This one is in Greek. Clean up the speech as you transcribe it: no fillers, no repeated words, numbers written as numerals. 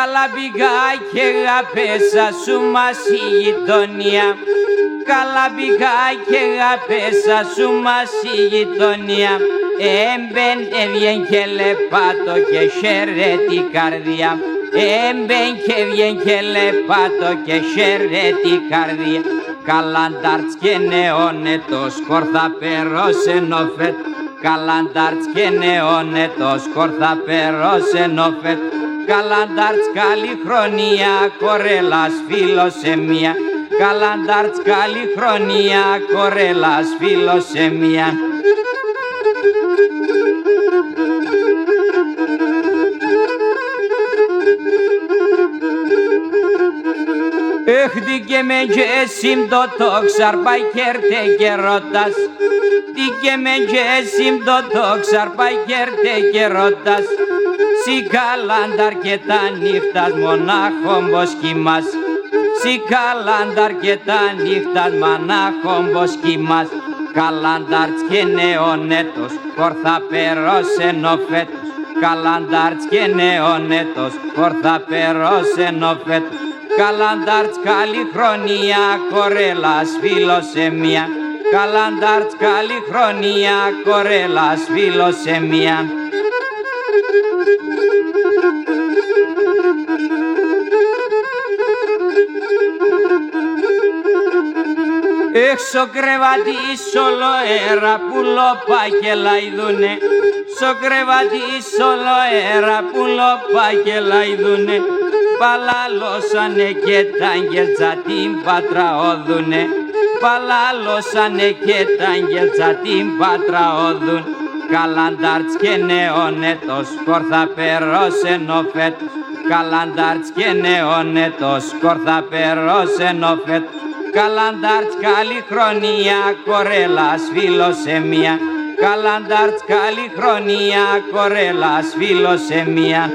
Καλά πήγα και αγάπησα σου μας η γειτονία. Καλά πήγα και αγάπησα σου μας η γειτονία. Έμπεν έβγεν και λεπάτω και χαίρε την καρδιά. Έμπεν και έβγεν και λεπάτω και χαίρε την καρδιά. Καλαντάρτς και νεόνετος χορθά περώσε νοφέτ. Καλαντάρτς και νεόνετος χορθά περώσε νοφέτ. Καλαντάρτς καλή χρονιά κορέλας φίλος σε μία. Καλαντάρτς καλή χρονιά κορέλας φίλος σε μία. Έχτηκε με και σύμπτω το ξαρπάει κέρτε και ρώτας. Τίκε με και σύμπτω το ξαρπάει κέρτε και ρώτας. Σι καλάνταρ και τα νύχτας μονάχον πως κοιμάς. Σι καλάνταρ και τα νύχτας μονάχον πως κοιμάς. Καλαντάρτς και νεονέτος χορθά περώσε νοφέτος. Καλαντάρτς και νεονέτος χορθά περώσε νοφέτος. Καλαντάρτς καλή χρονιά κορέλας φίλος σε μία. Καλαντάρτς καλή χρονιά κορέλας φίλος σε μία. Έξω κρεβάτι σολοέρα που λόπα και λαϊδούνε. Στο κρεβάτι σολοέρα που λόπα και λαϊδούνε. Παλάλωσανε και τα αγγέλτσα την πατραόδουνε. Παλάλωσανε και τα αγγέλτσα την πατραόδουν. Καλαντάρτς και νεόνετος χορθά περώσε νοφέτος. Καλαντάρτς και νεόνετος χορθά περώσε νοφέτος. Καλαντάρτς καλή χρονιά κορέλας φίλος σε μία. Καλαντάρτς καλή χρονιά κορέλας φίλος σε μία.